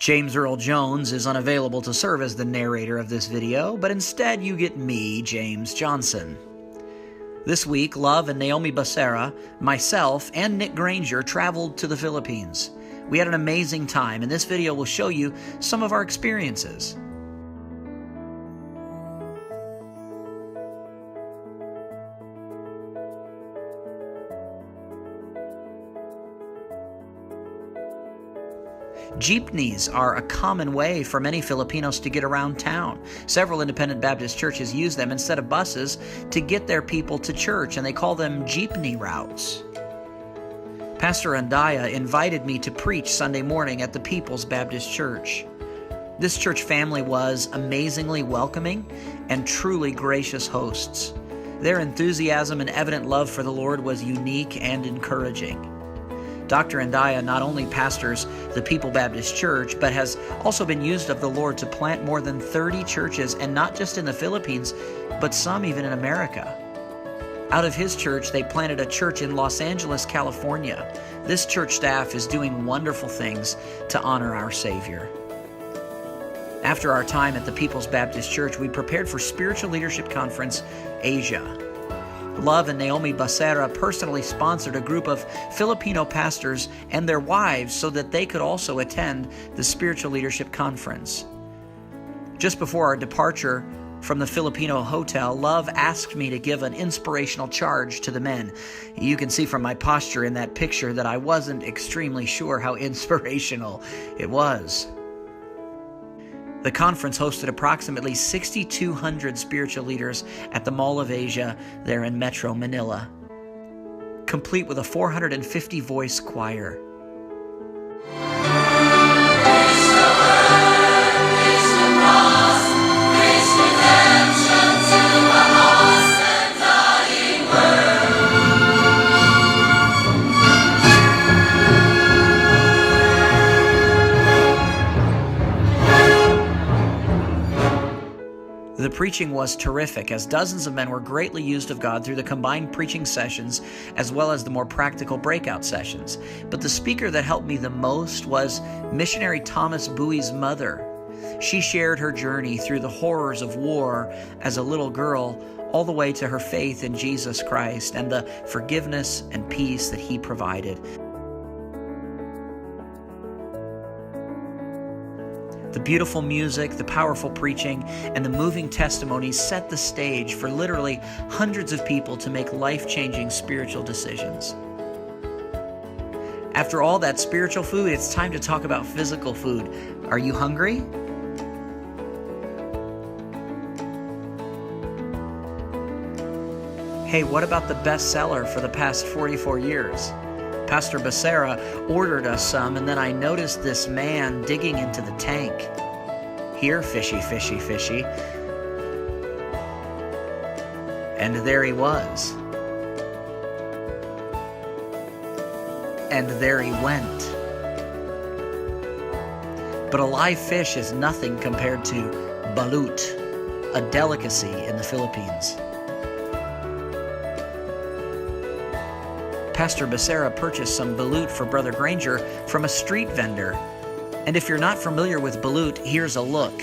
James Earl Jones is unavailable to serve as the narrator of this video, but instead you get me, James Johnson. This week, Luv and Naomi Bacerra, myself, and Nick Granger traveled to the Philippines. We had an amazing time, and this video will show you some of our experiences. Jeepneys are a common way for many Filipinos to get around town. Several independent Baptist churches use them instead of buses to get their people to church, and they call them jeepney routes. Pastor Andaya invited me to preach Sunday morning at the People's Baptist Church. This church family was amazingly welcoming and truly gracious hosts. Their enthusiasm and evident love for the Lord was unique and encouraging. Dr. Andaya not only pastors the People Baptist Church, but has also been used of the Lord to plant more than 30 churches, and not just in the Philippines, but some even in America. Out of his church, they planted a church in Los Angeles, California. This church staff is doing wonderful things to honor our Savior. After our time at the People's Baptist Church, we prepared for Spiritual Leadership Conference Asia. Luv and Naomi Bacerra personally sponsored a group of Filipino pastors and their wives so that they could also attend the Spiritual Leadership Conference. Just before our departure from the Filipino hotel, Luv asked me to give an inspirational charge to the men. You can see from my posture in that picture that I wasn't extremely sure how inspirational it was. The conference hosted approximately 6,200 spiritual leaders at the Mall of Asia there in Metro Manila, complete with a 450-voice choir. The preaching was terrific, as dozens of men were greatly used of God through the combined preaching sessions as well as the more practical breakout sessions. But the speaker that helped me the most was missionary Thomas Bowie's mother. She shared her journey through the horrors of war as a little girl, all the way to her faith in Jesus Christ and the forgiveness and peace that He provided. The beautiful music, the powerful preaching, and the moving testimonies set the stage for literally hundreds of people to make life-changing spiritual decisions. After all that spiritual food, it's time to talk about physical food. Are you hungry? Hey, what about the bestseller for the past 44 years? Pastor Bacerra ordered us some, and then I noticed this man digging into the tank. Here, fishy, fishy, fishy. And there he was. And there he went. But a live fish is nothing compared to balut, a delicacy in the Philippines. Pastor Bacerra purchased some balut for Brother Granger from a street vendor. And if you're not familiar with balut, here's a look.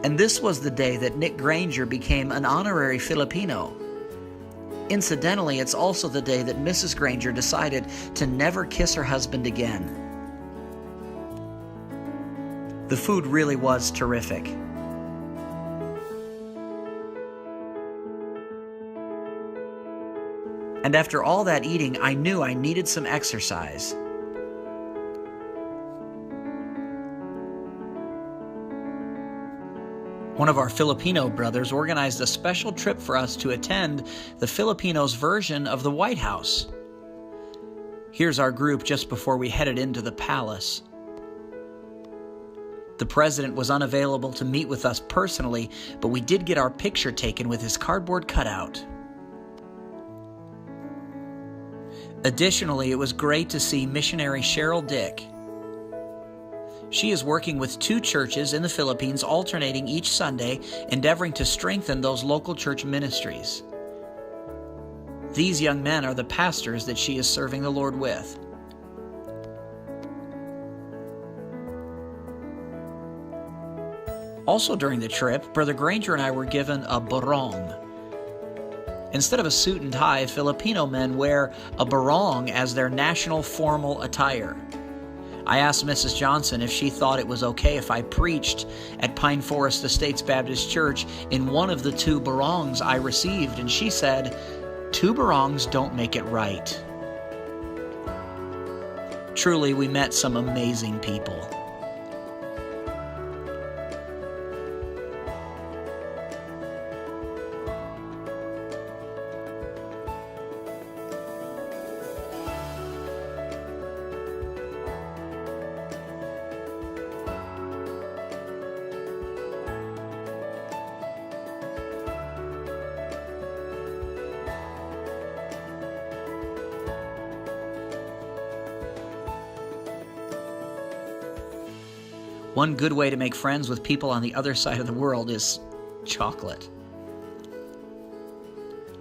And this was the day that Nick Granger became an honorary Filipino. Incidentally, it's also the day that Mrs. Granger decided to never kiss her husband again. The food really was terrific. And after all that eating, I knew I needed some exercise. One of our Filipino brothers organized a special trip for us to attend the Filipinos' version of the White House. Here's our group just before we headed into the palace. The president was unavailable to meet with us personally, but we did get our picture taken with his cardboard cutout. Additionally, it was great to see missionary Cheryl Dick. She is working with 2 churches in the Philippines, alternating each Sunday, endeavoring to strengthen those local church ministries. These young men are the pastors that she is serving the Lord with. Also during the trip, Brother Granger and I were given a barong. Instead of a suit and tie, Filipino men wear a barong as their national formal attire. I asked Mrs. Johnson if she thought it was okay if I preached at Pine Forest Estates Baptist Church in one of the 2 barongs I received, and she said, 2 barongs don't make it right. Truly, we met some amazing people. One good way to make friends with people on the other side of the world is chocolate.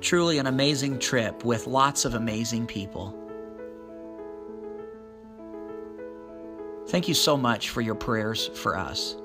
Truly an amazing trip with lots of amazing people. Thank you so much for your prayers for us.